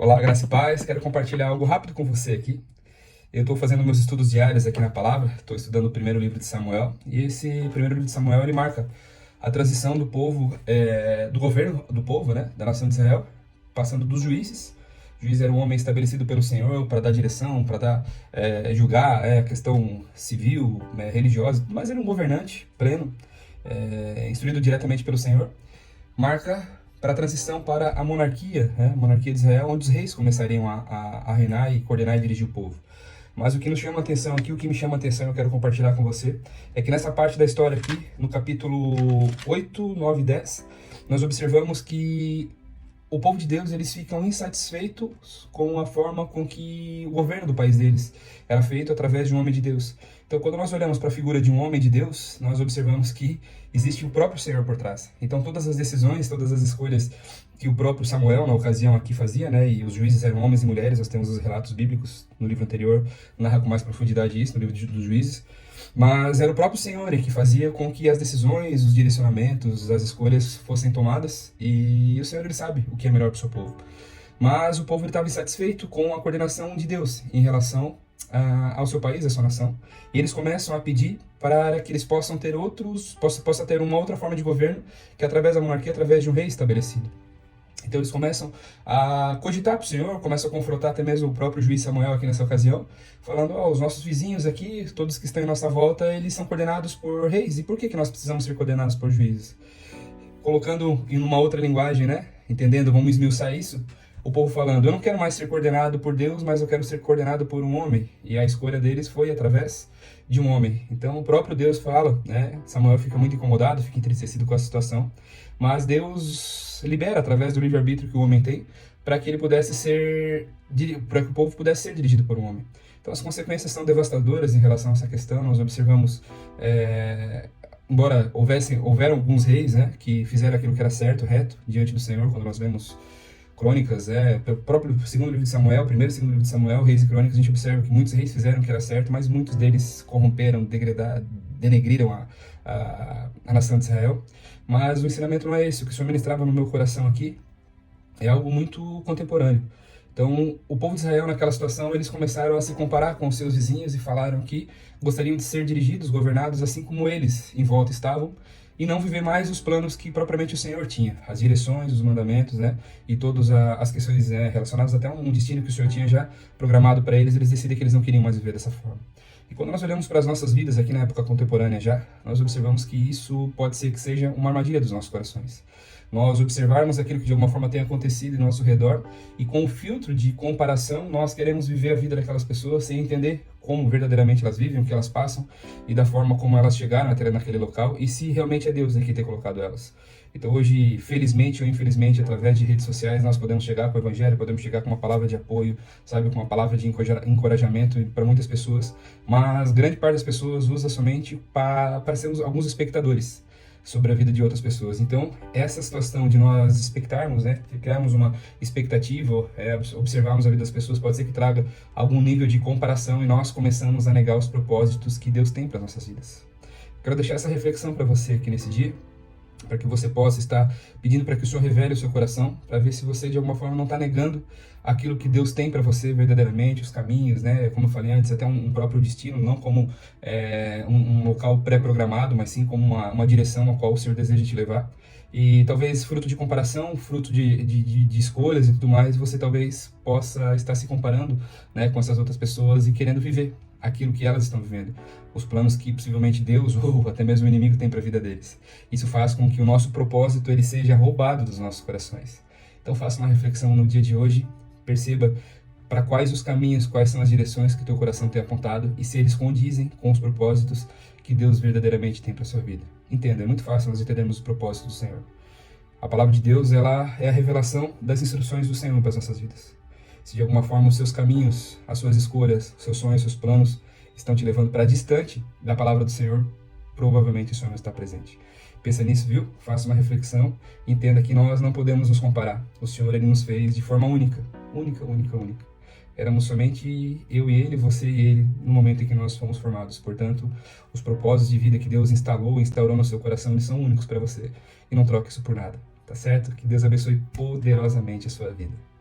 Olá, graça e paz. Quero compartilhar algo rápido com você aqui. Eu estou fazendo meus estudos diários aqui na palavra, estou estudando o primeiro livro de Samuel, e esse primeiro livro de Samuel, ele marca a transição do povo, do governo do povo, né, da nação de Israel, passando dos juízes. O juiz era um homem estabelecido pelo Senhor para dar direção, para julgar a questão civil, religiosa, mas ele é um governante pleno, instruído diretamente pelo Senhor. Marca para a transição para a monarquia, a monarquia de Israel, onde os reis começariam a reinar e coordenar e dirigir o povo. Mas o que nos chama a atenção aqui, o que me chama a atenção, eu quero compartilhar com você, é que nessa parte da história aqui, no capítulo 8, 9 e 10, nós observamos que o povo de Deus, eles ficam insatisfeitos com a forma com que o governo do país deles era feito através de um homem de Deus. Então, quando nós olhamos para a figura de um homem de Deus, nós observamos que existe o próprio Senhor por trás. Então, todas as decisões, todas as escolhas que o próprio Samuel, na ocasião aqui, fazia, né, e os juízes eram homens e mulheres, nós temos os relatos bíblicos no livro anterior, narra com mais profundidade isso, no livro dos juízes, mas era o próprio Senhor que fazia com que as decisões, os direcionamentos, as escolhas fossem tomadas, e o Senhor, ele sabe o que é melhor para o seu povo. Mas o povo estava insatisfeito com a coordenação de Deus em relação ao seu país, à sua nação, e eles começam a pedir para que eles possam ter possa ter uma outra forma de governo, que é através da monarquia, através de um rei estabelecido. Então eles começam a cogitar para o Senhor, começam a confrontar até mesmo o próprio juiz Samuel aqui nessa ocasião, falando, os nossos vizinhos aqui, todos que estão em nossa volta, eles são coordenados por reis, e por que nós precisamos ser coordenados por juízes? Colocando em uma outra linguagem, né, entendendo, vamos esmiuçar isso, o povo falando, eu não quero mais ser coordenado por Deus, mas eu quero ser coordenado por um homem, e a escolha deles foi através de um homem. Então o próprio Deus fala, né, Samuel fica muito incomodado, fica entristecido com a situação, mas Deus libera através do livre-arbítrio que o homem tem, para que ele para que o povo pudesse ser dirigido por um homem. Então as consequências são devastadoras em relação a essa questão. Nós observamos, embora houveram alguns reis, né, que fizeram aquilo que era certo, reto, diante do Senhor, quando nós vemos Crônicas, o próprio segundo livro de Samuel, primeiro e segundo livro de Samuel, Reis e Crônicas, a gente observa que muitos reis fizeram o que era certo, mas muitos deles corromperam, denegriram a nação de Israel. Mas o ensinamento não é esse. O que o Senhor ministrava no meu coração aqui é algo muito contemporâneo. Então, o povo de Israel, naquela situação, eles começaram a se comparar com os seus vizinhos e falaram que gostariam de ser dirigidos, governados, assim como eles em volta estavam, e não viver mais os planos que propriamente o Senhor tinha, as direções, os mandamentos, né, e todas as questões relacionadas até a um destino que o Senhor tinha já programado para eles, eles decidem que eles não queriam mais viver dessa forma. E quando nós olhamos para as nossas vidas aqui na época contemporânea já, nós observamos que isso pode ser que seja uma armadilha dos nossos corações. Nós observarmos aquilo que de alguma forma tem acontecido em nosso redor e com o filtro de comparação nós queremos viver a vida daquelas pessoas sem entender como verdadeiramente elas vivem, o que elas passam e da forma como elas chegaram até naquele local e se realmente é Deus que tem colocado elas. Então hoje, felizmente ou infelizmente, através de redes sociais, nós podemos chegar com o Evangelho, podemos chegar com uma palavra de apoio, sabe, com uma palavra de encorajamento para muitas pessoas, mas grande parte das pessoas usa somente para sermos alguns espectadores sobre a vida de outras pessoas. Então, essa situação de nós expectarmos, né, criarmos uma expectativa, observarmos a vida das pessoas, pode ser que traga algum nível de comparação e nós começamos a negar os propósitos que Deus tem para as nossas vidas. Quero deixar essa reflexão para você aqui nesse dia, para que você possa estar pedindo para que o Senhor revele o seu coração, para ver se você de alguma forma não está negando aquilo que Deus tem para você verdadeiramente, os caminhos, né? Como eu falei antes, até um próprio destino, não como um local pré-programado, mas sim como uma direção a qual o Senhor deseja te levar. E talvez fruto de comparação, fruto de escolhas e tudo mais, você talvez possa estar se comparando, né, com essas outras pessoas e querendo viver aquilo que elas estão vivendo, os planos que possivelmente Deus ou até mesmo o inimigo tem para a vida deles. Isso faz com que o nosso propósito ele seja roubado dos nossos corações. Então faça uma reflexão no dia de hoje, perceba para quais os caminhos, quais são as direções que teu coração tem apontado e se eles condizem com os propósitos que Deus verdadeiramente tem para a sua vida. Entenda, é muito fácil nós entendermos os propósitos do Senhor. A palavra de Deus, ela é a revelação das instruções do Senhor para as nossas vidas. Se de alguma forma os seus caminhos, as suas escolhas, seus sonhos, seus planos estão te levando para distante da palavra do Senhor, provavelmente o Senhor não está presente. Pensa nisso, viu? Faça uma reflexão. Entenda que nós não podemos nos comparar. O Senhor, ele nos fez de forma única. Única, única, única. Éramos somente eu e ele, você e ele, no momento em que nós fomos formados. Portanto, os propósitos de vida que Deus instaurou no seu coração, eles são únicos para você. E não troque isso por nada. Tá certo? Que Deus abençoe poderosamente a sua vida.